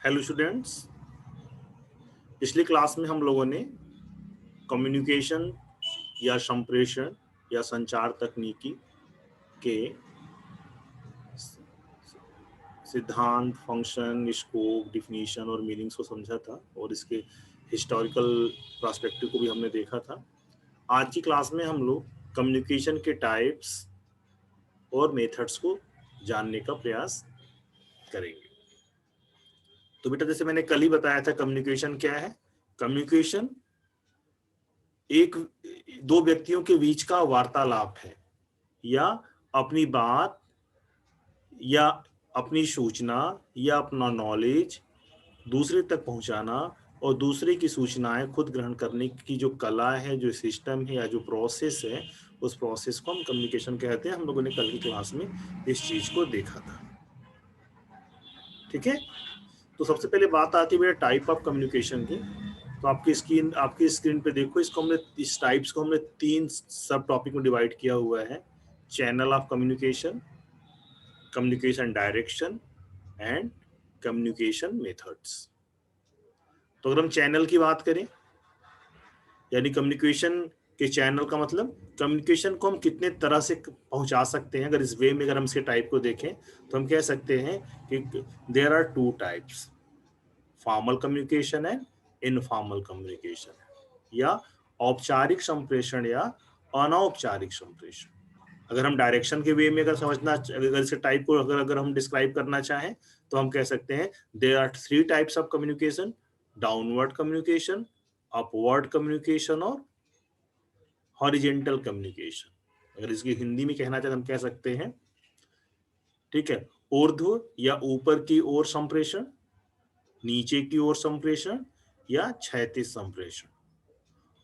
Hello students. पिछली class में हम लोगों ने कम्युनिकेशन या संप्रेषण या संचार तकनीकी के सिद्धांत, फंक्शन, स्कोप, डिफिनीशन और मीनिंग्स को समझा था और इसके हिस्टोरिकल पर्सपेक्टिव को भी हमने देखा था। आज की क्लास में हम लोग कम्युनिकेशन के टाइप्स और मेथड्स को जानने का प्रयास करेंगे। तो बेटा, जैसे मैंने कल ही बताया था, कम्युनिकेशन क्या है। कम्युनिकेशन एक दो व्यक्तियों के बीच का वार्तालाप है, या अपनी बात या अपनी सूचना या अपना नॉलेज दूसरे तक पहुंचाना और दूसरे की सूचनाएं खुद ग्रहण करने की जो कला है, जो सिस्टम है या जो प्रोसेस है, उस प्रोसेस को हम कम्युनिकेशन कहते हैं। हम लोगों ने कल की क्लास में इस चीज को देखा था। ठीक है, तो सबसे पहले बात आती है बेटा टाइप ऑफ कम्युनिकेशन की। तो आपकी स्क्रीन पे देखो, इस टाइप्स को हमने तीन सब टॉपिक में डिवाइड किया हुआ है। Channel of communication, communication direction and communication methods. तो अगर हम चैनल की बात करें, यानी कम्युनिकेशन के चैनल का मतलब कम्युनिकेशन को हम कितने तरह से पहुंचा सकते हैं। अगर इस वे में अगर हम इसके टाइप को देखें तो हम कह सकते हैं कि there are two types, formal communication and informal communication, या औपचारिक संप्रेषण या अनौपचारिक संप्रेषण। अगर हम डायरेक्शन के वे में अगर इस टाइप को अगर हम डिस्क्राइब करना चाहें तो हम कह सकते हैं there are three types of communication: downward communication, upward communication और हॉरिजेंटल कम्युनिकेशन। अगर इसकी हिंदी में कहना चाहे तो हम कह सकते हैं, ठीक है, ऊर्ध्व या ऊपर की ओर संप्रेषण, नीचे की ओर संप्रेषण या क्षैतिज संप्रेषण।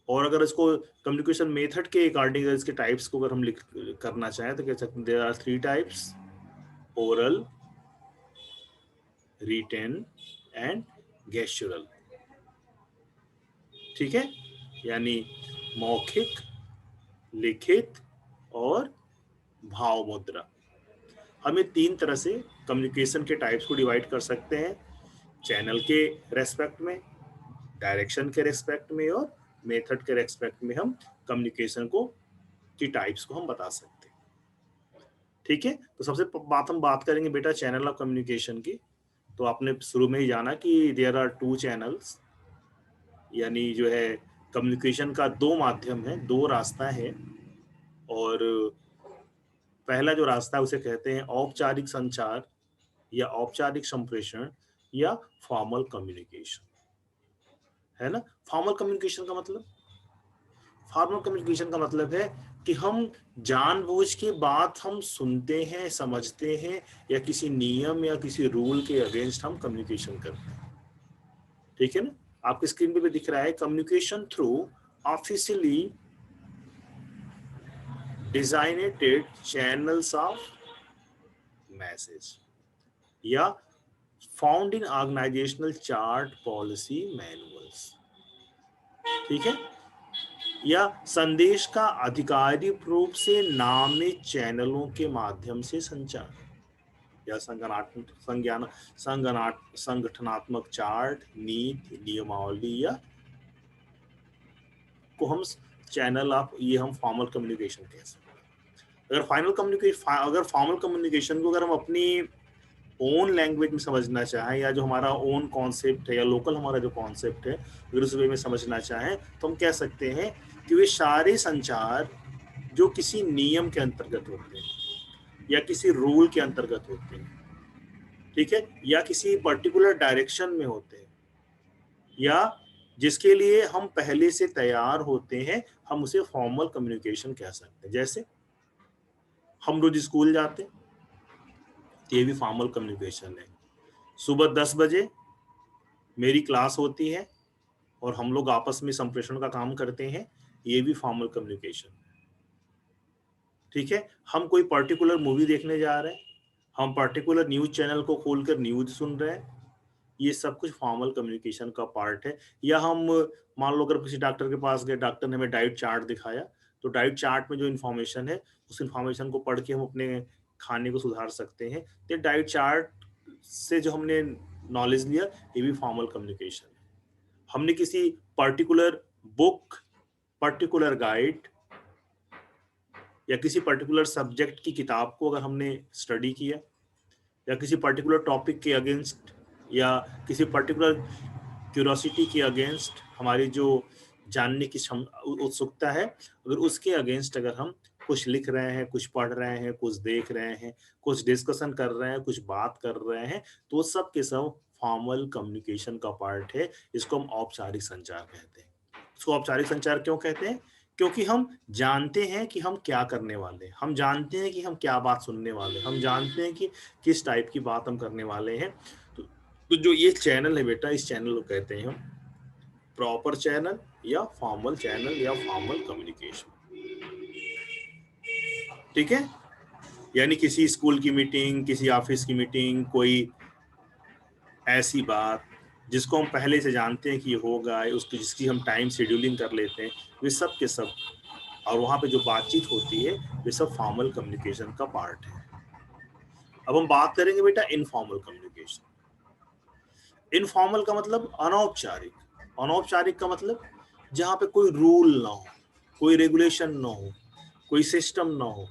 और अगर इसको कम्युनिकेशन मेथड के अकॉर्डिंग इसके टाइप्स को अगर हम लिख करना चाहें तो कह सकते हैं there are three types: oral, written and गेस्चुरल। ठीक है, यानी मौखिक, लिखित और भाव मुद्रा। हम ये तीन तरह से कम्युनिकेशन के टाइप्स को डिवाइड कर सकते हैं: चैनल के रेस्पेक्ट में, डायरेक्शन के रेस्पेक्ट में और मेथड के रेस्पेक्ट में हम कम्युनिकेशन को की टाइप्स को हम बता सकते हैं। ठीक है, तो सबसे बात हम बात करेंगे बेटा चैनल ऑफ कम्युनिकेशन की। तो आपने शुरू में ही जाना कि देयर आर टू चैनल्स, यानी जो है कम्युनिकेशन का दो माध्यम है, दो रास्ता है। और पहला जो रास्ता है उसे कहते हैं औपचारिक संचार या औपचारिक संप्रेषण या फॉर्मल कम्युनिकेशन, है ना। फॉर्मल कम्युनिकेशन का मतलब है कि हम जानबूझ के बात हम सुनते हैं, समझते हैं, या किसी नियम या किसी रूल के अगेंस्ट हम कम्युनिकेशन करते हैं। ठीक है ना, आपकी स्क्रीन पे भी दिख रहा है communication through officially designated channels of message, या found in organizational chart policy manuals. ठीक है, या संदेश का आधिकारिक रूप से नामित चैनलों के माध्यम से संचार, या संगठनात्मक चार्ट, नीति, नियमावली या को हम चैनल ऑफ, ये हम फॉर्मल कम्युनिकेशन कह सकते हैं। अगर फॉर्मल कम्युनिकेशन को अगर हम अपनी ओन लैंग्वेज में समझना चाहें, या जो हमारा ओन कॉन्सेप्ट है या लोकल हमारा जो कॉन्सेप्ट है अगर उस वे में समझना चाहें तो हम कह सकते हैं कि वे सारे संचार जो किसी नियम के अंतर्गत होते हैं या किसी रूल के अंतर्गत होते हैं, ठीक है, या किसी पर्टिकुलर डायरेक्शन में होते हैं, या जिसके लिए हम पहले से तैयार होते हैं, हम उसे फॉर्मल कम्युनिकेशन कह सकते हैं। जैसे हम रोज स्कूल जाते हैं, ये भी फॉर्मल कम्युनिकेशन है। सुबह 10 बजे मेरी क्लास होती है और हम लोग आपस में संप्रेषण का काम करते हैं, ये भी फॉर्मल कम्युनिकेशन है। ठीक है, हम कोई पर्टिकुलर मूवी देखने जा रहे हैं, हम पर्टिकुलर न्यूज चैनल को खोलकर न्यूज सुन रहे हैं, ये सब कुछ फॉर्मल कम्युनिकेशन का पार्ट है। या हम मान लो अगर किसी डॉक्टर के पास गए, डॉक्टर ने हमें डाइट चार्ट दिखाया, तो डाइट चार्ट में जो इन्फॉर्मेशन है उस इन्फॉर्मेशन को पढ़ के हम अपने खाने को सुधार सकते हैं। तो डाइट चार्ट से जो हमने नॉलेज लिया, ये भी फॉर्मल कम्युनिकेशन है। हमने किसी पर्टिकुलर बुक, पर्टिकुलर गाइड या किसी पर्टिकुलर सब्जेक्ट की किताब को अगर हमने स्टडी किया या किसी पर्टिकुलर टॉपिक के अगेंस्ट या किसी पर्टिकुलर क्यूरोसिटी के अगेंस्ट हमारी जो जानने की उत्सुकता है, अगर उसके अगेंस्ट अगर हम कुछ लिख रहे हैं, कुछ पढ़ रहे हैं, कुछ देख रहे हैं, कुछ डिस्कशन कर रहे हैं, कुछ बात कर रहे हैं, तो सब के सब फॉर्मल कम्युनिकेशन का पार्ट है। इसको हम औपचारिक संचार कहते हैं। इसको औपचारिक संचार क्यों कहते हैं? क्योंकि हम जानते हैं कि हम क्या करने वाले हैं, हम जानते हैं कि हम क्या बात सुनने वाले हैं, हम जानते हैं कि किस टाइप की बात हम करने वाले हैं। तो जो ये चैनल है बेटा, इस चैनल को कहते हैं हम प्रॉपर चैनल या फॉर्मल चैनल या फॉर्मल कम्युनिकेशन। ठीक है, यानी किसी स्कूल की मीटिंग, किसी ऑफिस की मीटिंग, कोई ऐसी बात जिसको हम पहले से जानते हैं कि ये होगा, उसकी जिसकी हम टाइम शेड्यूलिंग कर लेते हैं, वे सब के सब, और वहाँ पे जो बातचीत होती है, वे सब फॉर्मल कम्युनिकेशन का पार्ट है। अब हम बात करेंगे बेटा इनफॉर्मल कम्युनिकेशन। इनफॉर्मल का मतलब अनौपचारिक, अनौपचारिक का मतलब जहाँ पे कोई रूल ना हो, कोई रेगुलेशन ना हो, कोई सिस्टम ना हो,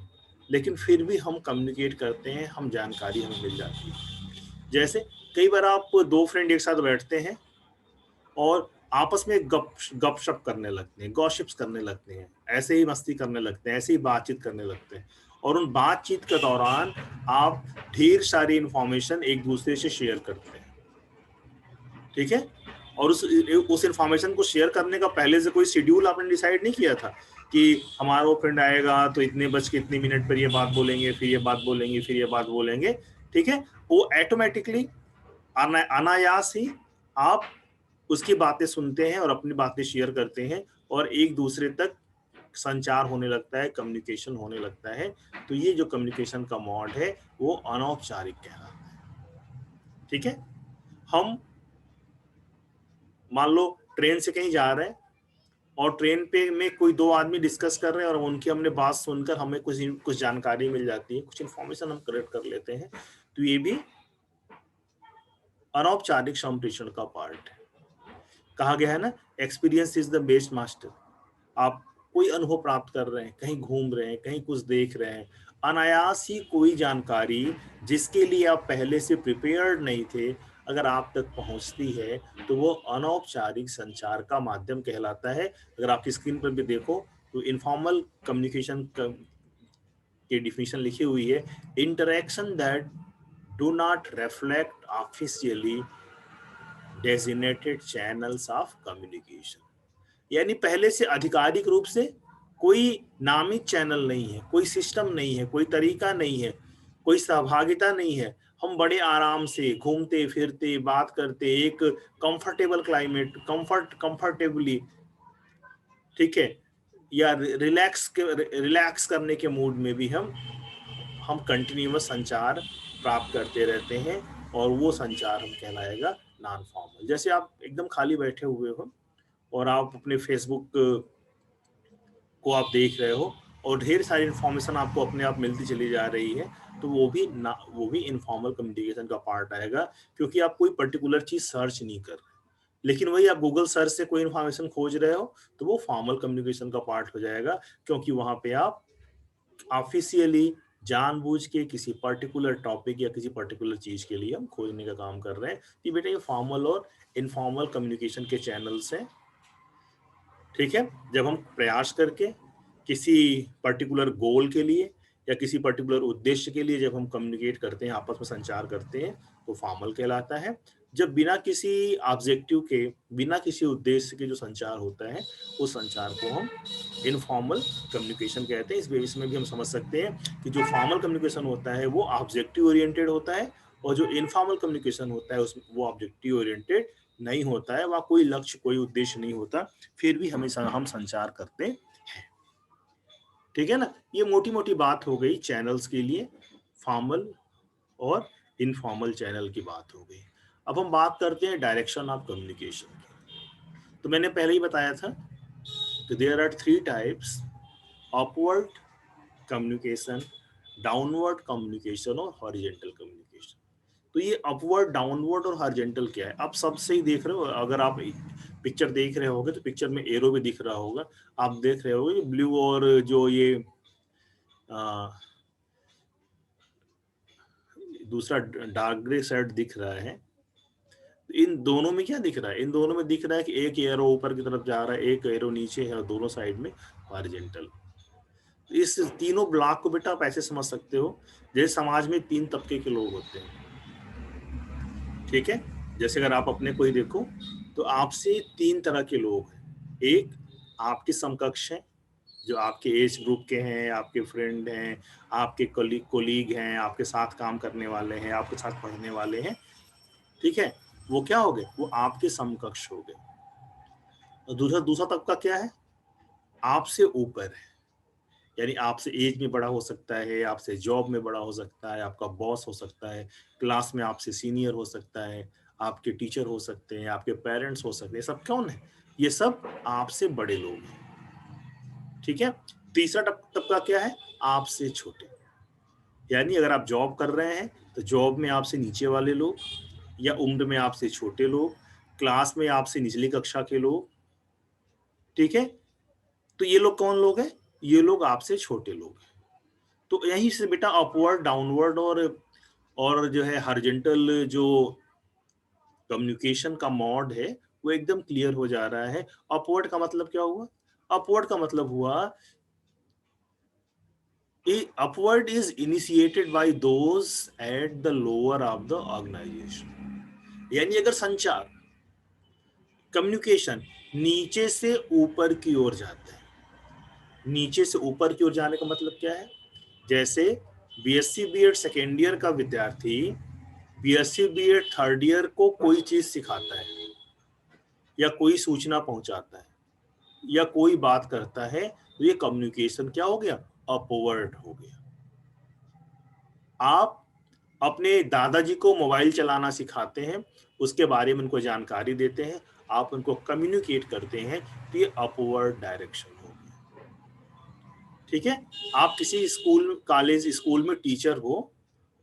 लेकिन फिर भी हम कम्युनिकेट करते हैं, हम जानकारी हमें मिल जाती है। जैसे कई बार आप दो फ्रेंड एक साथ बैठते हैं और आपस में गपशप करने लगते हैं, गॉसिप्स करने लगते हैं, ऐसे ही मस्ती करने लगते हैं, ऐसे ही बातचीत करने लगते हैं, और उन बातचीत के दौरान आप ढेर सारी इंफॉर्मेशन एक दूसरे से शेयर करते हैं। ठीक है, और उस इंफॉर्मेशन को शेयर करने का पहले से कोई शेड्यूल आपने डिसाइड नहीं किया था कि हमारा वो फ्रेंड आएगा तो इतने बज के इतने मिनट पर ये बात बोलेंगे, फिर ये बात बोलेंगे, फिर ये बात बोलेंगे। ठीक है, वो ऑटोमेटिकली अनायास ही आप उसकी बातें सुनते हैं और अपनी बातें शेयर करते हैं और एक दूसरे तक संचार होने लगता है, कम्युनिकेशन होने लगता है। तो ये जो कम्युनिकेशन का मोड है वो अनौपचारिक कहलाता है। ठीक है, हम मान लो ट्रेन से कहीं जा रहे हैं और ट्रेन पे में कोई दो आदमी डिस्कस कर रहे हैं और उनकी हमने बात सुनकर हमें कुछ जानकारी मिल जाती है, कुछ इन्फॉर्मेशन हम कलेक्ट कर लेते हैं, तो ये भी अनौपचारिक संप्रेषण का पार्ट है। कहा गया है ना, experience is the best master. आप कोई अनुभव प्राप्त कर रहे हैं, कहीं घूम रहे हैं, कहीं कुछ देख रहे हैं, अनायास ही कोई जानकारी जिसके लिए आप पहले से प्रिपेयर्ड नहीं थे, अगर आप तक पहुंचती है तो वो अनौपचारिक संचार का माध्यम कहलाता है। अगर आपकी स्क्रीन पर भी देखो तो इनफॉर्मल कम्युनिकेशन की डिफिनेशन लिखी हुई है, interaction that do not reflect officially designated channels of communication. यानी पहले से आधिकारिक रूप से कोई नामित चैनल नहीं है, कोई सिस्टम नहीं है, कोई तरीका नहीं है, कोई सहभागिता नहीं है। हम बड़े आराम से घूमते फिरते बात करते, एक कंफर्टेबल क्लाइमेट, कंफर्टेबली, ठीक है, या रिलैक्स करने के मूड में भी हम कंटिन्यूअस संचार प्राप्त करते रहते हैं, और वो संचार हम कहलाएगा नॉन फॉर्मल। जैसे आप एकदम खाली बैठे हुए हो और आप अपने फेसबुक को आप देख रहे हो और ढेर सारी इन्फॉर्मेशन आपको अपने आप मिलती चली जा रही है, तो वो भी इनफॉर्मल कम्युनिकेशन का पार्ट आएगा, क्योंकि आप कोई पर्टिकुलर चीज सर्च नहीं कर रहे, लेकिन वही आप गूगल सर्च से कोई इन्फॉर्मेशन खोज रहे हो, तो वो फॉर्मल कम्युनिकेशन का पार्ट हो जाएगा, क्योंकि वहां पे आप ऑफिशियली जानबूझ के किसी पर्टिकुलर टॉपिक या किसी पर्टिकुलर चीज के लिए हम खोजने का काम कर रहे हैं। कि बेटा ये फॉर्मल और इनफॉर्मल कम्युनिकेशन के चैनल्स हैं। ठीक है, जब हम प्रयास करके किसी पर्टिकुलर गोल के लिए या किसी पर्टिकुलर उद्देश्य के लिए जब हम कम्युनिकेट करते हैं, आपस में संचार करते हैं, तो फॉर्मल कहलाता है। जब बिना किसी ऑब्जेक्टिव के, बिना किसी उद्देश्य के जो संचार होता है, उस संचार को हम इनफॉर्मल कम्युनिकेशन कहते हैं। इस बेस में भी हम समझ सकते हैं कि जो फॉर्मल कम्युनिकेशन होता है वो ऑब्जेक्टिव ओरिएंटेड होता है, और जो इनफॉर्मल कम्युनिकेशन होता है उसमें वो ऑब्जेक्टिव ओरिएंटेड नहीं होता है, वहाँ कोई लक्ष्य, कोई उद्देश्य नहीं होता, फिर भी हमेशा हम संचार करते हैं। ठीक है ना, ये मोटी मोटी बात हो गई चैनल्स के लिए, फॉर्मल और इनफॉर्मल चैनल की बात हो गई। अब हम बात करते हैं डायरेक्शन ऑफ कम्युनिकेशन की। तो मैंने पहले ही बताया था कि there are three types: upward communication, downward communication और हॉरिजॉन्टल कम्युनिकेशन। तो ये अपवर्ड, डाउनवर्ड और हॉरिजॉन्टल क्या है, आप सब से ही देख रहे हो। अगर आप पिक्चर देख रहे होगे तो पिक्चर में एरो भी दिख रहा होगा, आप देख रहे होगे ब्लू और जो ये दूसरा डार्क ग्रे शेड दिख रहा है। इन दोनों में क्या दिख रहा है, इन दोनों में दिख रहा है कि एक एरो ऊपर की तरफ जा रहा है, एक एरो नीचे है और दोनों साइड में हॉरिजॉन्टल। इस तीनों ब्लॉक को बेटा आप ऐसे समझ सकते हो जैसे समाज में 3 तबके के लोग होते हैं, ठीक है। जैसे अगर आप अपने को ही देखो तो आपसे 3 तरह के लोग हैं। एक आपके समकक्ष हैं, जो आपके एज ग्रुप के हैं, आपके फ्रेंड हैं, आपके कोलीग हैं, आपके साथ काम करने वाले हैं, आपके साथ पढ़ने वाले हैं, ठीक है। वो क्या हो गए, वो आपके समकक्ष हो गए। और दूसरा दूसरा तबका क्या है, आपसे ऊपर है, यानी आपसे एज में बड़ा हो सकता है, आपसे जॉब में बड़ा हो सकता है, आपका बॉस हो सकता है, क्लास में आपसे सीनियर हो सकता है, आपके टीचर हो सकते हैं, आपके पेरेंट्स हो सकते हैं। सब कौन है, ये सब आपसे बड़े लोग हैं, ठीक है। तीसरा तबका क्या है, आपसे छोटे, यानी अगर आप जॉब कर रहे हैं तो जॉब में आपसे नीचे वाले लोग, या उम्र में आपसे छोटे लोग, क्लास में आपसे निचली कक्षा के लोग, ठीक है। तो ये लोग कौन लोग हैं, ये लोग आपसे छोटे लोग हैं। तो यहीं से बेटा अपवर्ड, डाउनवर्ड और जो है हॉरिजॉन्टल जो कम्युनिकेशन का मोड है वो एकदम क्लियर हो जा रहा है। अपवर्ड का मतलब क्या हुआ, अपवर्ड का मतलब हुआ upward is initiated by those at the lower of the organization. यानी अगर संचार, कम्युनिकेशन नीचे से ऊपर की ओर जाता है, नीचे से ऊपर की ओर जाने का मतलब क्या है, जैसे बीएससी बीएड सेकेंड ईयर का विद्यार्थी बीएससी बीएड थर्ड ईयर को कोई चीज सिखाता है या कोई सूचना पहुंचाता है या कोई बात करता है, तो ये कम्युनिकेशन क्या हो गया, अपवर्ड हो गया। आप अपने दादाजी को मोबाइल चलाना सिखाते हैं, उसके बारे में उनको जानकारी देते हैं, आप उनको कम्युनिकेट करते हैं, तो ये अपवर्ड डायरेक्शन हो गया, ठीक है। आप किसी स्कूल, कॉलेज, स्कूल में टीचर हो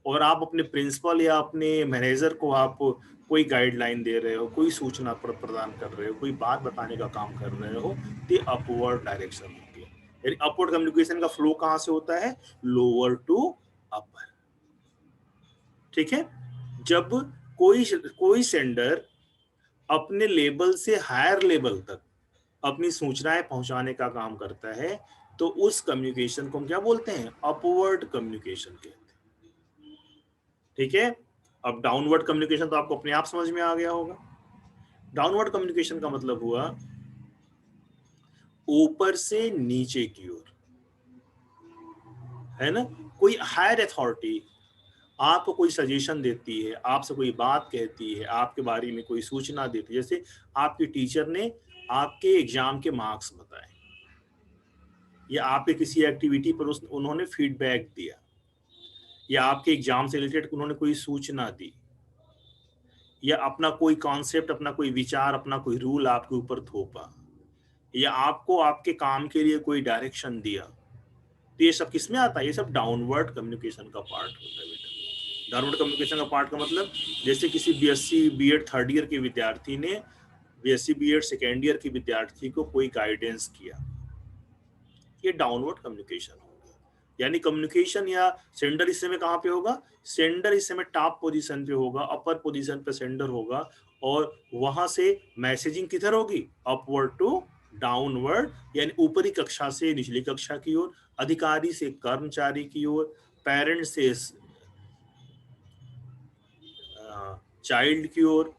और आप अपने प्रिंसिपल या अपने मैनेजर को आप कोई गाइडलाइन दे रहे हो, कोई सूचना प्रदान कर रहे हो, कोई बात बताने का काम कर रहे हो, तो अपवर्ड डायरेक्शन होती है। यानी अपवर्ड कम्युनिकेशन का फ्लो कहाँ से होता है, लोअर टू अपर, ठीक है। जब कोई सेंडर अपने लेवल से हायर लेवल तक अपनी सूचनाएं पहुंचाने का काम करता है, तो उस कम्युनिकेशन को हम क्या बोलते हैं, अपवर्ड कम्युनिकेशन कहते हैं, ठीक है। अब डाउनवर्ड कम्युनिकेशन तो आपको अपने आप समझ में आ गया होगा। डाउनवर्ड कम्युनिकेशन का मतलब हुआ ऊपर से नीचे की ओर, है ना। कोई हायर अथॉरिटी आपको कोई सजेशन देती है, आपसे कोई बात कहती है, आपके बारे में कोई सूचना देती है। जैसे आपके टीचर ने आपके एग्जाम के मार्क्स बताए, या आपके किसी एक्टिविटी पर उन्होंने फीडबैक दिया, या आपके एग्जाम से रिलेटेड उन्होंने कोई सूचना दी, या अपना कोई कॉन्सेप्ट, अपना कोई विचार, अपना कोई रूल आपके ऊपर थोपा, या आपको आपके काम के लिए कोई डायरेक्शन दिया, तो ये सब किस में आता है, ये सब डाउनवर्ड कम्युनिकेशन का पार्ट होता है बेटा। डाउनवर्ड कम्युनिकेशन का पार्ट का मतलब, जैसे किसी बीएससी बीएड थर्ड ईयर के विद्यार्थी ने बीएससी बीएड सेकेंड ईयर के विद्यार्थी को कोई गाइडेंस किया, ये डाउनवर्ड कम्युनिकेशन होगा। यानी कम्युनिकेशन या सेंडर इस समय कहाँ पे होगा, सेंडर इस समय टॉप पोजीशन पे होगा, अपर पोजीशन पे सेंडर होगा, और वहां से मैसेजिंग किधर होगी, अपवर्ड टू डाउनवर्ड, यानी ऊपरी कक्षा से निचली कक्षा की ओर, अधिकारी से कर्मचारी की ओर, पेरेंट से चाइल्ड की ओर,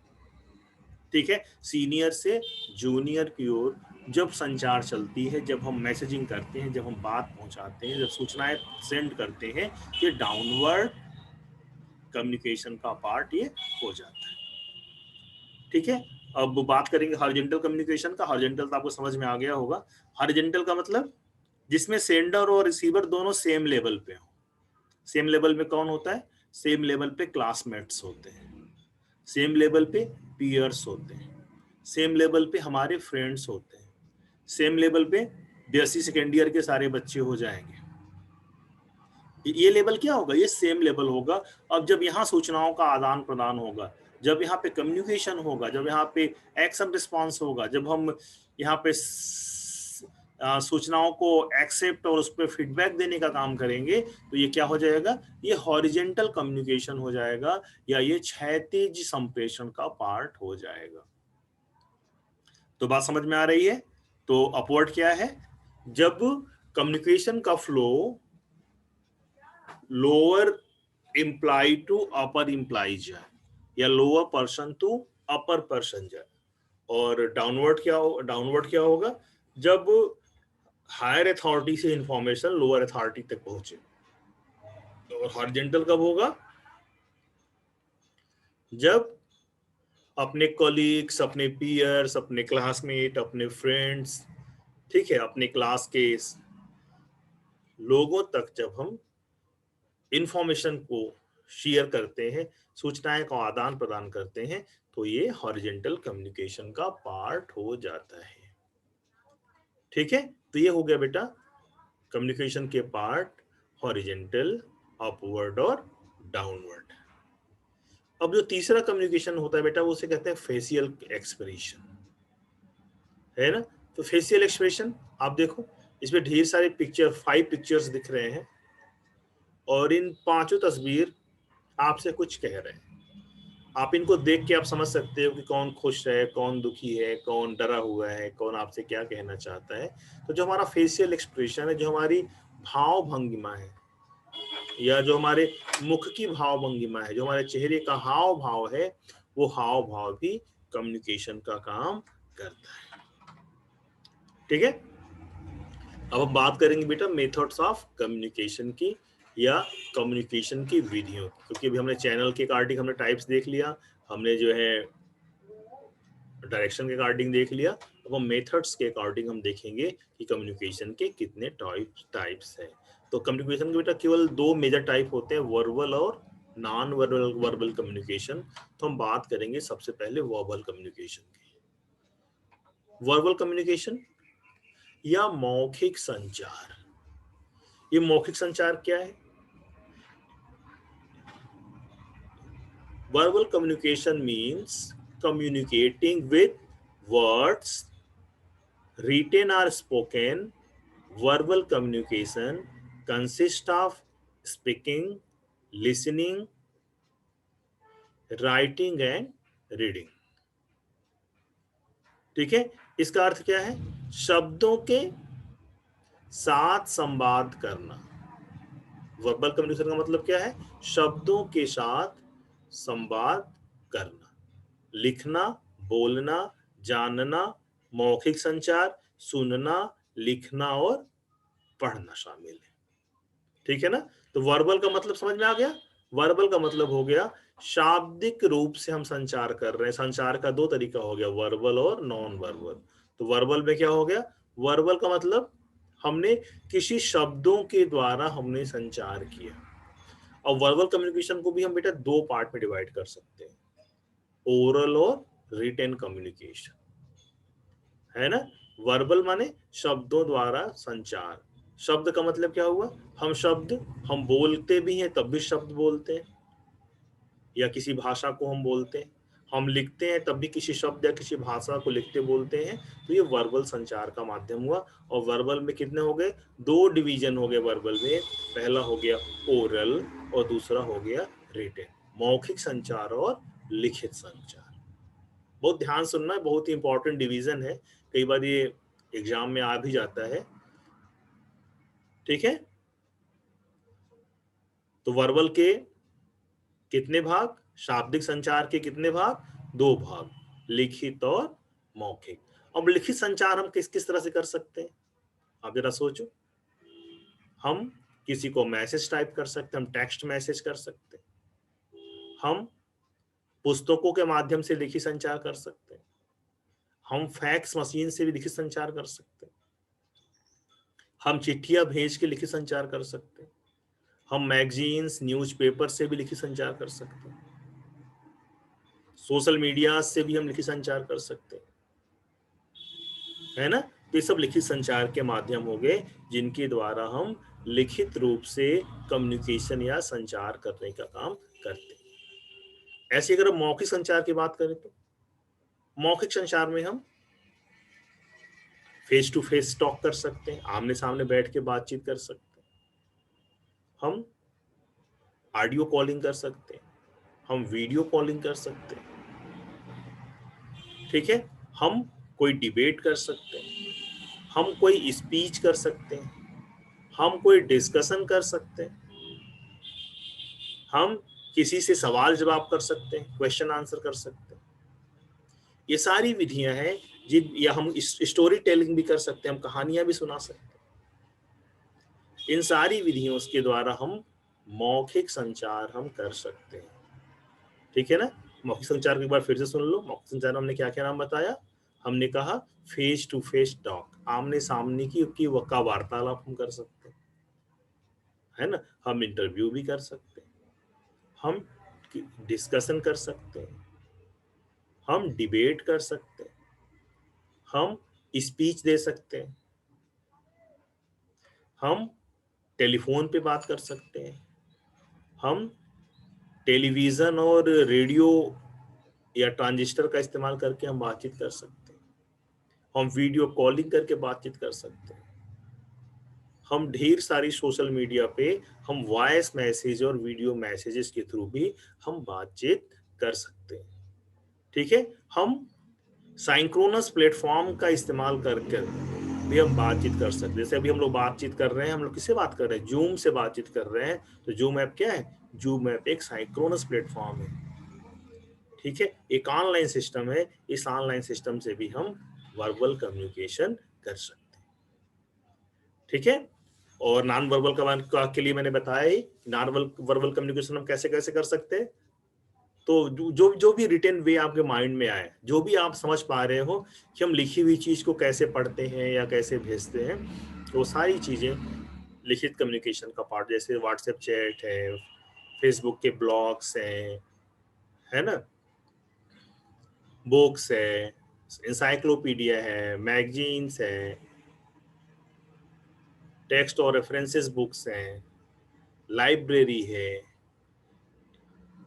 ठीक है, सीनियर से जूनियर की ओर। जब संचार चलती है, जब हम मैसेजिंग करते हैं, जब हम बात पहुंचाते हैं, जब सूचनाएं सेंड करते हैं, ये डाउनवर्ड कम्युनिकेशन का पार्ट ये हो जाता है, ठीक है। अब बात करेंगे हॉरिजॉन्टल कम्युनिकेशन का। हॉरिजॉन्टल तो आपको समझ में आ गया होगा। हॉरिजॉन्टल का मतलब जिसमें सेंडर और रिसीवर दोनों सेम लेवल पे हो। सेम लेवल में कौन होता है, सेम लेवल पे क्लासमेट्स होते हैं, सेम लेवल पे पीयर्स होते हैं, सेम लेवल पे हमारे फ्रेंड्स होते हैं, सेम लेवल पे बीएससी सेकेंड ईयर के सारे बच्चे हो जाएंगे। ये लेवल क्या होगा, ये सेम लेवल होगा। अब जब यहाँ सूचनाओं का आदान प्रदान होगा, जब यहाँ पे कम्युनिकेशन होगा, जब यहाँ पे एक्शन रिस्पॉन्स होगा, जब हम यहाँ पे सूचनाओं को एक्सेप्ट और उस पर फीडबैक देने का काम करेंगे, तो ये क्या हो जाएगा, ये हॉरिजेंटल कम्युनिकेशन हो जाएगा, या ये क्षैतिज संप्रेषण का पार्ट हो जाएगा। तो बात समझ में आ रही है। तो अपवर्ड क्या है, जब कम्युनिकेशन का flow lower employee to upper employee जाए, या lower person to upper person जाए। और डाउनवर्ड क्या होगा, जब हायर अथॉरिटी से इंफॉर्मेशन लोअर अथॉरिटी तक पहुंचे। और हॉरिजॉन्टल कब होगा, जब अपने कॉलीग्स, अपने पीयर्स, अपने क्लासमेट, अपने फ्रेंड्स, ठीक है, अपने क्लास के लोगों तक जब हम इंफॉर्मेशन को शेयर करते हैं, सूचनाएं का आदान प्रदान करते हैं, तो ये हॉरिजॉन्टल कम्युनिकेशन का पार्ट हो जाता है। ठीक है, तो ये हो गया बेटा कम्युनिकेशन के पार्ट, हॉरिजॉन्टल, अपवर्ड और डाउनवर्ड। अब जो तीसरा कम्युनिकेशन होता है बेटा, वो उसे कहते हैं फेशियल एक्सप्रेशन, है ना। तो फेशियल एक्सप्रेशन आप देखो, इसमें ढेर सारे पिक्चर, 5 पिक्चर्स दिख रहे हैं, और इन 5 तस्वीर आपसे कुछ कह रहे हैं। आप इनको देख के आप समझ सकते हो कि कौन खुश है, कौन दुखी है, कौन डरा हुआ है, कौन आपसे क्या कहना चाहता है। तो जो हमारा फेशियल एक्सप्रेशन है, जो हमारी भाव भंगिमा है, या जो हमारे मुख की भाव भंगिमा है, जो हमारे चेहरे का हाव भाव है, वो हाव भाव भी कम्युनिकेशन का काम करता है। ठीक है, अब हम बात करेंगे बेटा मेथड्स ऑफ कम्युनिकेशन की, या कम्युनिकेशन की विधियों, क्योंकि अभी हमने चैनल के अकॉर्डिंग हमने टाइप्स देख लिया, हमने जो है डायरेक्शन के अकॉर्डिंग देख लिया। अब हम मेथड्स के अकॉर्डिंग हम देखेंगे कि कम्युनिकेशन के कितने टाइप्स हैं। तो कम्युनिकेशन के बेटा केवल 2 मेजर टाइप होते हैं, वर्बल और नॉन वर्बल कम्युनिकेशन। तो हम बात करेंगे सबसे पहले वर्बल कम्युनिकेशन की। वर्बल कम्युनिकेशन या मौखिक संचार, ये मौखिक संचार क्या है? Verbal communication means communicating with words, written or spoken. Verbal communication consists of speaking, listening, writing and reading. ठीक है, इसका अर्थ क्या है? शब्दों के साथ संवाद करना। वर्बल कम्युनिकेशन का मतलब क्या है? शब्दों के साथ संवाद करना, लिखना, बोलना, जानना, मौखिक संचार, सुनना, लिखना और पढ़ना शामिल है। ठीक है ना। तो वर्बल का मतलब समझ में आ गया। वर्बल का मतलब हो गया शाब्दिक रूप से हम संचार कर रहे हैं। संचार का 2 तरीका हो गया, वर्बल और नॉन वर्बल। तो वर्बल में क्या हो गया, वर्बल का मतलब हमने किसी शब्दों के द्वारा हमने संचार किया। और वर्बल कम्युनिकेशन को भी हम बेटा 2 पार्ट में डिवाइड कर सकते हैं, ओरल और रिटन कम्युनिकेशन, है ना। वर्बल माने शब्दों द्वारा संचार। शब्द का मतलब क्या हुआ, हम बोलते भी हैं तब भी शब्द बोलते हैं, या किसी भाषा को हम बोलते हैं। हम लिखते हैं तब भी किसी शब्द या किसी भाषा को लिखते बोलते हैं। तो ये वर्बल संचार का माध्यम हुआ। और वर्बल में कितने हो गए, 2 डिवीजन हो गए वर्बल में। पहला हो गया ओरल और दूसरा हो गया रिटन, मौखिक संचार और लिखित संचार। बहुत ध्यान सुनना है, बहुत ही इंपॉर्टेंट डिवीजन है, कई बार ये एग्जाम में आ भी जाता है। ठीक है, तो वर्बल के कितने भाग, शाब्दिक संचार के कितने भाग, 2 भाग, लिखित और मौखिक। अब लिखित संचार हम किस किस तरह से कर सकते हैं, आप जरा सोचो। हम किसी को मैसेज टाइप कर सकते हैं, हम टेक्स्ट मैसेज कर सकते हैं, हम पुस्तकों के माध्यम से लिखित संचार कर सकते हैं, हम फैक्स मशीन से भी लिखित संचार कर सकते हैं, हम चिट्ठियां भेज के लिखित संचार कर सकते हैं, हम मैगजीन्स, न्यूज़पेपर से भी लिखित संचार कर सकते हैं, सोशल मीडिया से भी हम लिखित संचार कर सकते हैं, है ना। तो ये सब लिखित संचार के माध्यम हो गए जिनके द्वारा हम लिखित रूप से कम्युनिकेशन या संचार करने का काम करते हैं। ऐसे अगर हम मौखिक संचार की बात करें तो मौखिक संचार में हम फेस टू फेस टॉक कर सकते हैं, आमने सामने बैठ के बातचीत कर सकते हैं, हम ऑडियो कॉलिंग कर सकते हैं, हम वीडियो कॉलिंग कर सकते हैं, ठीक है, हम कोई डिबेट कर सकते हैं, हम कोई स्पीच कर सकते हैं, हम कोई डिस्कशन कर सकते हैं, हम किसी से सवाल जवाब कर सकते हैं, क्वेश्चन आंसर कर सकते हैं। ये सारी विधियां हैं जिन, या हम स्टोरी टेलिंग भी कर सकते हैं, हम कहानियां भी सुना सकते हैं। इन सारी विधियों के द्वारा हम मौखिक संचार हम कर सकते हैं, ठीक है ना। मौखिक संचार को एक बार फिर से सुन लो। मौखिक संचार हमने क्या क्या नाम बताया? हमने कहा फेस टू फेस टॉक, आमने सामने की वार्तालाप हम कर सकते हैं, है ना। हम इंटरव्यू भी कर सकते हैं, हम डिस्कशन कर सकते हैं, हम डिबेट कर सकते हैं, हम स्पीच दे सकते हैं, हम टेलीफोन पे बात कर सकते हैं, हम टेलीविजन और रेडियो या ट्रांजिस्टर का इस्तेमाल करके हम बातचीत कर सकते हैं, हम वीडियो कॉलिंग करके बातचीत कर सकते हैं, हम ढेर सारी सोशल मीडिया पे हम वॉइस मैसेज और वीडियो मैसेजेस के थ्रू भी हम बातचीत कर सकते हैं, ठीक है। हम साइंक्रोनस प्लेटफॉर्म का इस्तेमाल करके भी हम बातचीत कर सकते हैं। जैसे अभी हम लोग बातचीत कर रहे हैं, हम लोग किससे बात कर रहे हैं? जूम से बातचीत कर रहे हैं। तो जूम ऐप क्या है? जूम ऐप एक साइंक्रोनस प्लेटफॉर्म है, ठीक है, एक ऑनलाइन सिस्टम है। इस ऑनलाइन सिस्टम से भी हम वर्बल कम्युनिकेशन कर सकते हैं, ठीक है। और नॉन वर्बल के लिए मैंने बताया ही, नॉन वर्बल कम्युनिकेशन हम कैसे कैसे कर सकते हैं। तो जो जो भी रिटन वे आपके माइंड में आए, जो भी आप समझ पा रहे हो कि हम लिखी हुई चीज को कैसे पढ़ते हैं या कैसे भेजते हैं, तो वो सारी चीजें लिखित कम्युनिकेशन का पार्ट, जैसे व्हाट्सएप चैट है, फेसबुक के ब्लॉग्स हैं, है ना, बुक्स है, इंसाइक्लोपीडिया है, मैगजीन्स है, टेक्स्ट और रेफरेंसेस बुक्स हैं, लाइब्रेरी है,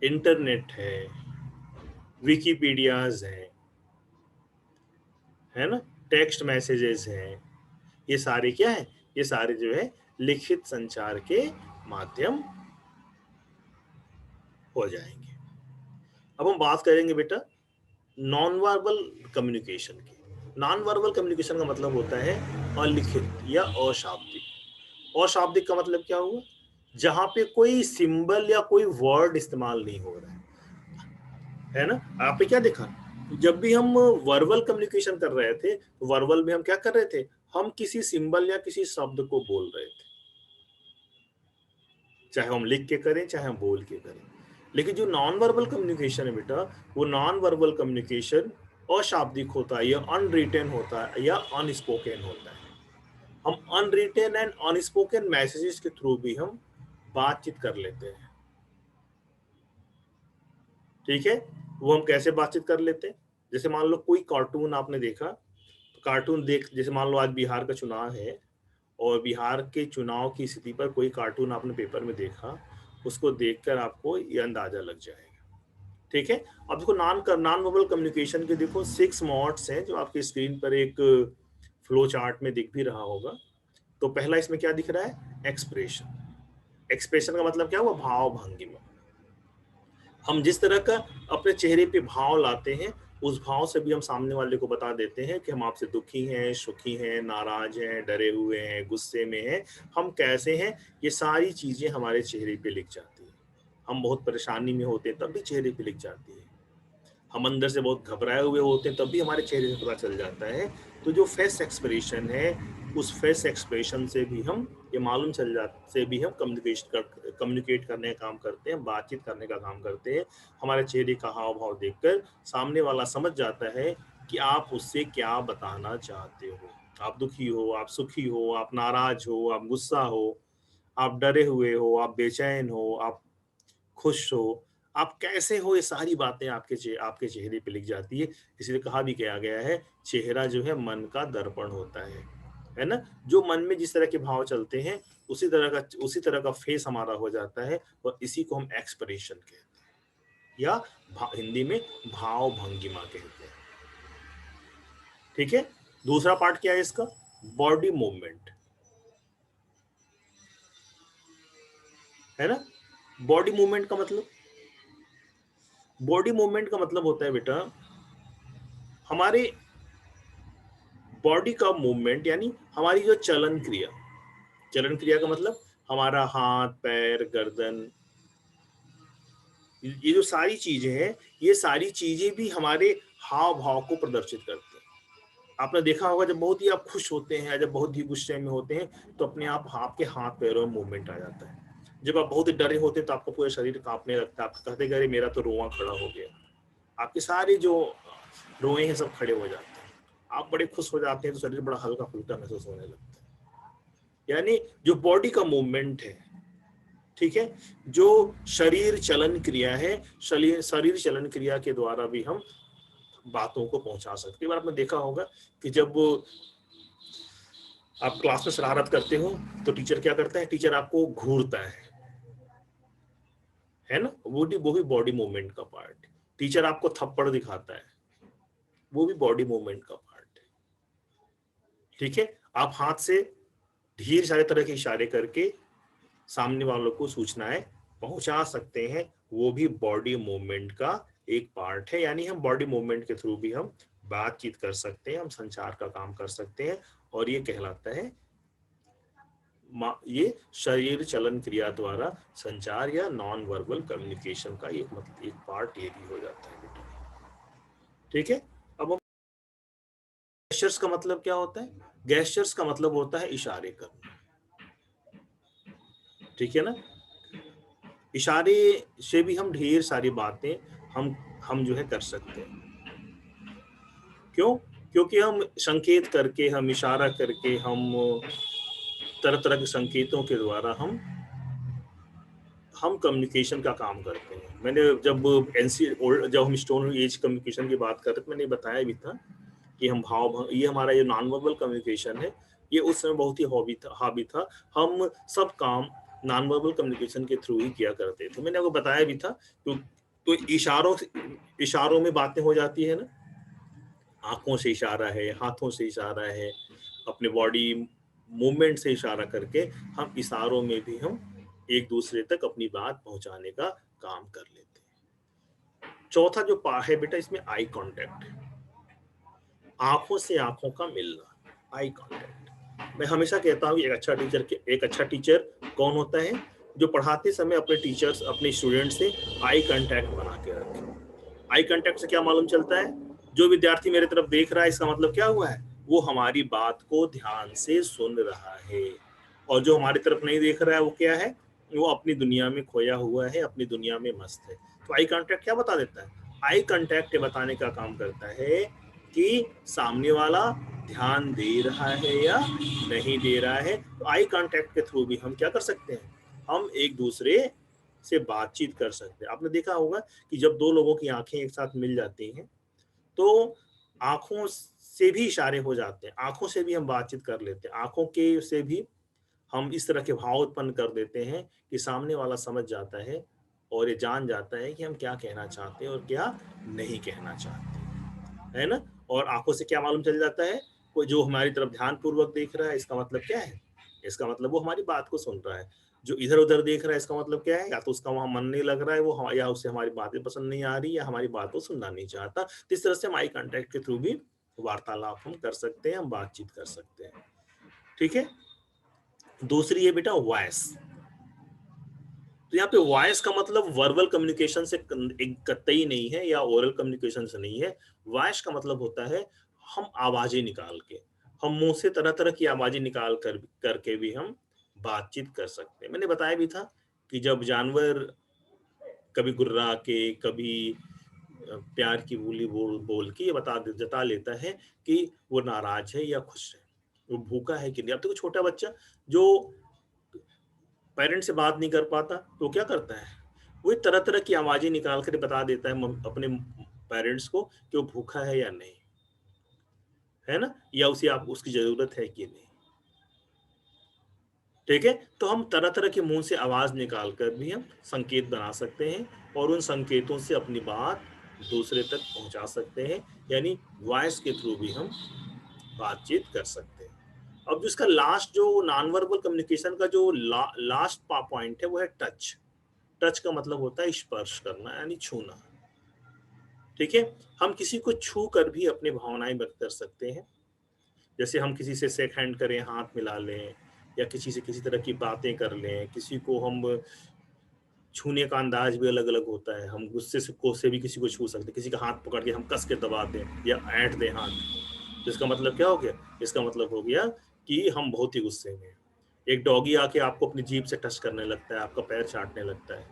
इंटरनेट है, विकीपीडियाज है ना, टेक्स्ट मैसेजेस हैं। ये सारे क्या है? ये सारे जो है लिखित संचार के माध्यम हो जाएंगे। अब हम बात करेंगे बेटा नॉन वर्बल कम्युनिकेशन की। नॉन वर्बल कम्युनिकेशन का मतलब होता है अलिखित या अशाब्दिक। अशाब्दिक का मतलब क्या हुआ? जहां पे कोई सिंबल या कोई वर्ड इस्तेमाल नहीं हो रहा है ना। आपने क्या देखा? जब भी हम वर्बल कम्युनिकेशन कर रहे थे, तो वर्बल में हम क्या कर रहे थे? हम किसी सिंबल या किसी शब्द को बोल रहे थे, चाहे हम लिख के करें चाहे हम बोल के करें। लेकिन जो नॉन वर्बल कम्युनिकेशन है बेटा, वो नॉन वर्बल कम्युनिकेशन अशाब्दिक होता है, या अनरिटन होता है, या अनस्पोकन होता है। हम अनरिटन एंड अनस्पोकन मैसेजेस के थ्रू भी हम बातचीत कर लेते हैं, ठीक है। वो हम कैसे बातचीत कर लेते हैं? जैसे मान लो कोई कार्टून आपने देखा, तो कार्टून देख, जैसे मान लो आज बिहार का चुनाव है, और बिहार के चुनाव की स्थिति पर कोई कार्टून आपने पेपर में देखा, उसको देखकर आपको ये अंदाजा लग जाएगा, ठीक है। अब देखो नॉन वर्बल कम्युनिकेशन के देखो 6 मोड्स हैं, जो आपकी स्क्रीन पर एक फ्लो चार्ट में दिख भी रहा होगा। तो पहला इसमें क्या दिख रहा है? एक्सप्रेशन। एक्सप्रेशन का मतलब क्या हुआ? भाव भंगिमा। हम जिस तरह का अपने चेहरे पे भाव लाते हैं, उस भाव से भी हम सामने वाले को बता देते हैं कि हम आपसे दुखी हैं, सुखी हैं, नाराज हैं, डरे हुए हैं, गुस्से में हैं, हम कैसे हैं। ये सारी चीजें हमारे चेहरे पे लिख जाती हैं। हम बहुत परेशानी में होते हैं तब भी चेहरे पे लिख जाती है। हम अंदर से बहुत घबराए हुए होते हैं तब भी हमारे चेहरे से पता चल जाता है। तो जो फेस एक्सप्रेशन है, उस फेस एक्सप्रेशन से भी हम ये मालूम चल जाता, से भी हम कम्युनिकेट करने का काम करते हैं, बातचीत करने का काम करते हैं। हमारे चेहरे का हाव भाव देखकर सामने वाला समझ जाता है कि आप उससे क्या बताना चाहते हो। आप दुखी हो, आप सुखी हो, आप नाराज हो, आप गुस्सा हो, आप डरे हुए हो, आप बेचैन हो, आप खुश हो, आप कैसे हो, ये सारी बातें आपके चेहरे पे लिख जाती है। इसलिए कहा भी गया है, चेहरा जो है मन का दर्पण होता है। है ना। जो मन में जिस तरह के भाव चलते हैं उसी तरह का फेस हमारा हो जाता है, और इसी को हम एक्सप्रेशन कहते हैं, या हिंदी में भाव भंगिमा कहते हैं। ठीक है। दूसरा पार्ट क्या है इसका? बॉडी मूवमेंट, है ना। बॉडी मूवमेंट का मतलब, बॉडी मूवमेंट का मतलब होता है बेटा हमारे बॉडी का मूवमेंट, यानी हमारी जो चलन क्रिया, चलन क्रिया का मतलब हमारा हाथ पैर गर्दन, ये जो सारी चीजें हैं, ये सारी चीजें भी हमारे हाव भाव को प्रदर्शित करते हैं। आपने देखा होगा जब बहुत ही आप खुश होते हैं, जब बहुत ही गुस्से में होते हैं, तो अपने आप आपके हाथ पैरों में मूवमेंट आ जाता है। जब आप बहुत ही डरे होते हैं तो आपका पूरा शरीर कांपने लगता है, आप कहते हैं अरे मेरा तो रोआ खड़ा हो गया, आपके सारे जो रोए हैं सब खड़े हो जाते हैं। आप बड़े खुश हो जाते हैं तो शरीर बड़ा हल्का फुल्का महसूस होने लगता है। यानी जो बॉडी का मूवमेंट है, ठीक है, जो शरीर चलन क्रिया है, शरीर चलन क्रिया के द्वारा भी हम बातों को पहुंचा सकते हैं। बार आपने देखा होगा कि जब आप क्लास में शरारत करते हो तो टीचर क्या करता है? टीचर आपको घूरता है ना, वो भी बॉडी मूवमेंट का पार्ट है। टीचर आपको थप्पड़ दिखाता है, वो भी बॉडी मूवमेंट का पार्ट है। ठीक है। आप हाथ से ढेर सारे तरह के इशारे करके सामने वालों को सूचनाएं पहुंचा सकते हैं, वो भी बॉडी मूवमेंट का एक पार्ट है। यानी हम बॉडी मूवमेंट के थ्रू भी हम बातचीत कर सकते हैं, हम संचार का काम कर सकते हैं, और ये कहलाता है ये शरीर चलन क्रिया द्वारा संचार या नॉन वर्बल कम्युनिकेशन का एक पार्ट ये भी हो जाता है बेटा। ठीक है। अब हम गेस्चर्स का मतलब क्या होता है? गेस्चर्स का मतलब होता है इशारे करना। ठीक है ना। इशारे से भी हम ढेर सारी बातें हम जो है कर सकते हैं। क्यों? क्योंकि हम संकेत करके, हम इशारा करके, हम तरह तरह के संकेतों के द्वारा हम कम्युनिकेशन का काम करते हैं। मैंने जब हम स्टोन एज कम्युनिकेशन की बात कर रहे थे, मैंने बताया भी था कि हम ये हमारा ये नॉन वर्बल कम्युनिकेशन है, ये उस समय बहुत ही हावी था। हम सब काम नॉन वर्बल कम्युनिकेशन के थ्रू ही किया करते थे। मैंने आपको बताया भी था। तो इशारों में बातें हो जाती है ना, आंखों से इशारा है, हाथों से इशारा है, अपने बॉडी मूवमेंट से इशारा करके हम इशारों में भी हम एक दूसरे तक अपनी बात पहुंचाने का काम कर लेते हैं। चौथा जो है बेटा, इसमें आई कांटेक्ट है, आंखों से आंखों का मिलना, आई कांटेक्ट। मैं हमेशा कहता हूँ एक अच्छा टीचर कौन होता है? जो पढ़ाते समय अपने स्टूडेंट से आई कांटेक्ट बना के रखे। आई कांटेक्ट से क्या मालूम चलता है? जो विद्यार्थी मेरे तरफ देख रहा है, इसका मतलब क्या हुआ है? वो हमारी बात को ध्यान से सुन रहा है। और जो हमारी तरफ नहीं देख रहा है, वो क्या है? वो अपनी दुनिया में खोया हुआ है, अपनी दुनिया में मस्त है। तो आई कांटेक्ट क्या बता देता है? आई कांटेक्ट बताने का काम करता है कि सामने वाला ध्यान दे रहा है या नहीं दे रहा है। तो आई कांटेक्ट के थ्रू भी हम क्या कर सकते हैं? हम एक दूसरे से बातचीत कर सकते हैं। आपने देखा होगा कि जब दो लोगों की आंखें एक साथ मिल जाती हैं तो आंखों से भी इशारे हो जाते हैं, आंखों से भी हम बातचीत कर लेते हैं, आंखों के से भी हम इस तरह के भाव उत्पन्न कर देते हैं कि सामने वाला समझ जाता है और ये जान जाता है कि हम क्या कहना चाहते हैं और क्या नहीं कहना चाहते, है ना। और आंखों से क्या मालूम चल जाता है? कोई जो हमारी तरफ ध्यान पूर्वक देख रहा है, इसका मतलब क्या है? इसका मतलब वो हमारी बात को सुन रहा है। जो इधर उधर देख रहा है, इसका मतलब क्या है? या तो उसका वहां मन नहीं लग रहा है, या उसे हमारी बातें पसंद नहीं आ रही, या हमारी बात को सुनना नहीं चाहता। तो इस तरह से हम आई कांटेक्ट के थ्रू भी वार्तालाप हम कर सकते हैं, हम बातचीत कर सकते हैं। ठीक है। दूसरी है बेटा वॉइस। तो यहाँ पे वॉइस का मतलब वर्बल कम्युनिकेशन से एक कतई नहीं है, या ओरल कम्युनिकेशन से नहीं है। वॉइस का मतलब होता है हम आवाजें निकाल के, हम मुंह से तरह तरह की आवाजें निकाल करके भी हम बातचीत कर सकते हैं। मैंने बताया भी था कि जब जानवर कभी गुर्रा के, कभी प्यार की बोली बोल बोल के ये जता लेता है कि वो नाराज है या खुश है, वो भूखा है कि नहीं। अब तो छोटा बच्चा जो पेरेंट्स से बात नहीं कर पाता तो क्या करता है? वो तरह तरह की आवाजें निकाल कर बता देता है अपने पेरेंट्स को कि वो भूखा है या नहीं, है ना, या उसे आप उसकी जरूरत है कि नहीं। ठीक है। तो हम तरह तरह के मुंह से आवाज निकाल कर भी हम संकेत बना सकते हैं और उन संकेतों से अपनी बात दूसरे तक पहुंचा सकते हैं, यानी वॉइस के थ्रू भी हम बातचीत कर सकते हैं। अब जो इसका लास्ट जो नॉन वर्बल कम्युनिकेशन का जो लास्ट पॉइंट है वो है टच। टच का मतलब होता है स्पर्श करना यानी छूना। ठीक है। हम किसी को छू कर भी अपनी भावनाएं व्यक्त कर सकते हैं। जैसे हम किसी से शेक हैंड करें, हाथ मिला लें, या किसी से किसी तरह की बातें कर लें। किसी को हम छूने का अंदाज भी अलग अलग होता है। हम गुस्से से को से भी किसी को छू सकते हैं। किसी का हाथ पकड़ के हम कस के दबा दें या ऐंठ दें हाथ, तो इसका मतलब क्या हो गया? इसका मतलब हो गया कि हम बहुत ही गुस्से में हैं। एक डॉगी आके आपको अपनी जीभ से टच करने लगता है, आपका पैर चाटने लगता है,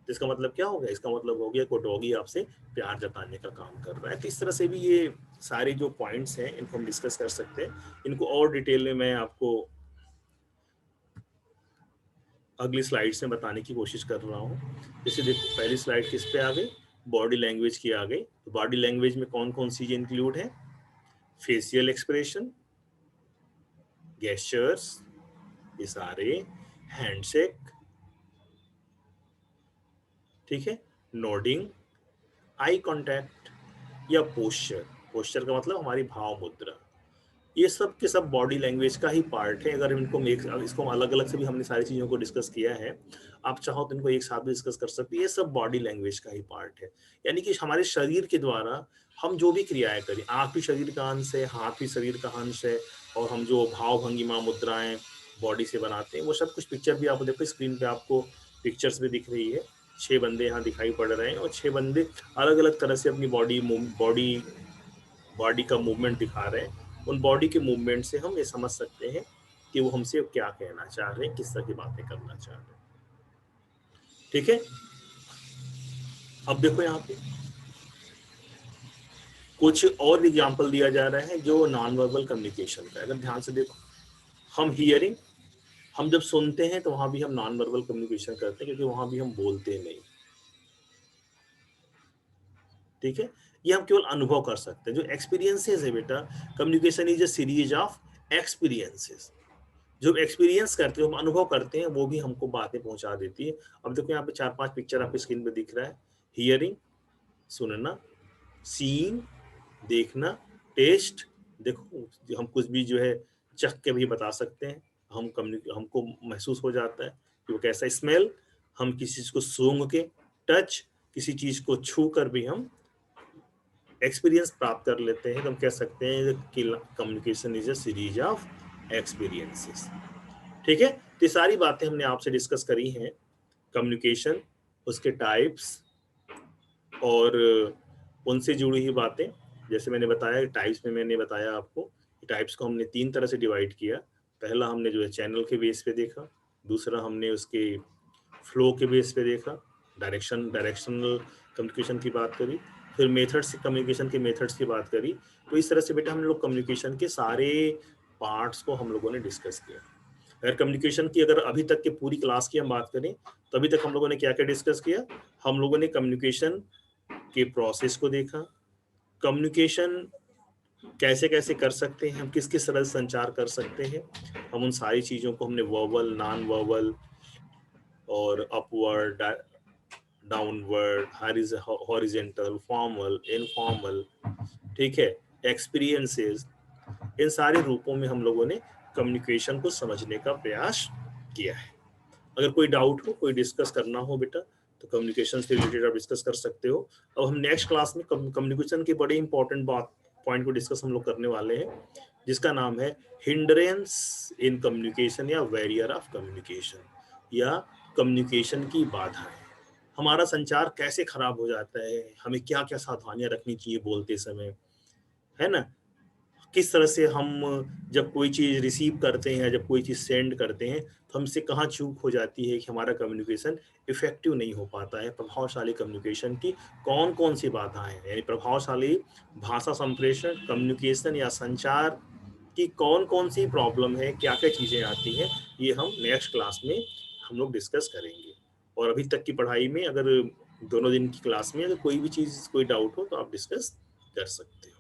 तो इसका मतलब क्या हो गया? इसका मतलब हो गया कोई डॉगी आपसे प्यार जताने का काम कर रहा है। तो इस तरह से भी ये सारे जो पॉइंट्स हैं इनको हम डिस्कस कर सकते हैं। इनको और डिटेल में मैं आपको अगली स्लाइड्स में बताने की कोशिश कर रहा हूँ। जैसे देखो पहली स्लाइड किस पे आ गई? बॉडी लैंग्वेज की आ गई। तो बॉडी लैंग्वेज में कौन कौन सी इंक्लूड है? फेशियल एक्सप्रेशन, गेस्चर्स, इशारे, हैंडशेक, ठीक है, नोडिंग, आई कांटेक्ट या पोस्चर। पोस्चर का मतलब हमारी भाव मुद्रा। ये सब के सब बॉडी लैंग्वेज का ही पार्ट है। अगर इनको इसको अलग अलग से भी हमने सारी चीज़ों को डिस्कस किया है, आप चाहो तो इनको एक साथ भी डिस्कस कर सकते हैं। ये सब बॉडी लैंग्वेज का ही पार्ट है। यानी कि हमारे शरीर के द्वारा हम जो भी क्रियाएं करें, आँख भी शरीर का अंश है, हाथ भी शरीर का अंश है, और हम जो भाव भंगिमा मुद्राएं बॉडी से बनाते हैं वो सब कुछ पिक्चर भी आप देखो स्क्रीन पे, आपको पिक्चर्स भी दिख रही है। 6 बंदे यहाँ दिखाई पड़ रहे हैं और 6 बंदे अलग अलग तरह से अपनी बॉडी बॉडी का मूवमेंट दिखा रहे हैं। उन बॉडी के मूवमेंट से हम ये समझ सकते हैं कि वो हमसे क्या कहना चाह रहे हैं, किस तरह की बातें करना चाह रहे हैं। ठीक है। अब देखो यहाँ पे कुछ और एग्जाम्पल दिया जा रहा है जो नॉन वर्बल कम्युनिकेशन का। अगर ध्यान से देखो, हम हियरिंग, हम जब सुनते हैं तो वहां भी हम नॉन वर्बल कम्युनिकेशन करते हैं, क्योंकि वहां भी हम बोलते नहीं। ठीक है। ये हम केवल अनुभव कर सकते हैं। जो एक्सपीरियंसेस है बेटा, communication is a series of experiences. जो एक्सपीरियंस करते हैं, हम अनुभव करते हैं, वो भी हमको बातें पहुंचा देती है। अब देखो यहाँ पे 4-5 पिक्चर आपकी स्क्रीन पे दिख रहा है। हियरिंग, सुनना, सीइंग, देखना, टेस्ट, देखो हम कुछ भी जो है चख के भी बता सकते हैं। हमको महसूस हो जाता है कि वो कैसा। स्मेल, हम किसी चीज को सूंघ के, टच, किसी चीज को छू कर भी हम एक्सपीरियंस प्राप्त कर लेते हैं। तो हम कह सकते हैं कि communication is a series of experiences. ठीक है। तो ये सारी बातें हमने आपसे डिस्कस करी हैं, कम्युनिकेशन, उसके टाइप्स और उनसे जुड़ी हुई बातें। जैसे मैंने बताया टाइप्स में, मैंने बताया आपको टाइप्स को हमने 3 तरह से डिवाइड किया। पहला हमने जो है चैनल के बेस पे देखा, दूसरा हमने उसके फ्लो के बेस पे देखा, डायरेक्शनल कम्युनिकेशन की बात करी, फिर मेथड्स, कम्युनिकेशन के मेथड्स की बात करी। तो इस तरह से बेटा हम लोग कम्युनिकेशन के सारे पार्ट्स को हम लोगों ने डिस्कस किया। अगर कम्युनिकेशन की, अगर अभी तक की पूरी क्लास की हम बात करें तो अभी तक हम लोगों ने क्या क्या डिस्कस किया? हम लोगों ने कम्युनिकेशन के प्रोसेस को देखा, कम्युनिकेशन कैसे कैसे कर सकते हैं, हम किस किस तरह से संचार कर सकते हैं। हम उन सारी चीज़ों को हमने वर्बल, नॉन वर्बल और upward, downward, horizontal, formal, informal, ठीक है, एक्सपीरियंसेस, इन सारे रूपों में हम लोगों ने कम्युनिकेशन को समझने का प्रयास किया है। अगर कोई डाउट हो, कोई डिस्कस करना हो बेटा, तो कम्युनिकेशन से रिलेटेड आप डिस्कस कर सकते हो। अब हम नेक्स्ट क्लास में कम्युनिकेशन के बड़े इंपॉर्टेंट बात पॉइंट को डिस्कस हम लोग करने वाले हैं, जिसका नाम है हिंड्रेंस इन कम्युनिकेशन या बैरियर ऑफ कम्युनिकेशन, या कम्युनिकेशन की बाधाएं। हमारा संचार कैसे खराब हो जाता है, हमें क्या क्या सावधानियां रखनी चाहिए बोलते समय, है ना? किस तरह से हम जब कोई चीज़ रिसीव करते हैं, जब कोई चीज़ सेंड करते हैं, तो हमसे कहाँ चूक हो जाती है कि हमारा कम्युनिकेशन इफेक्टिव नहीं हो पाता है। प्रभावशाली कम्युनिकेशन की कौन कौन सी बाधाएं हैं, यानी प्रभावशाली भाषा संप्रेषण, कम्युनिकेशन या संचार की कौन कौन सी प्रॉब्लम है, क्या क्या चीज़ें आती हैं, ये हम नेक्स्ट क्लास में हम लोग डिस्कस करेंगे। और अभी तक की पढ़ाई में अगर दोनों दिन की क्लास में अगर कोई भी चीज़, कोई डाउट हो तो आप डिस्कस कर सकते हो।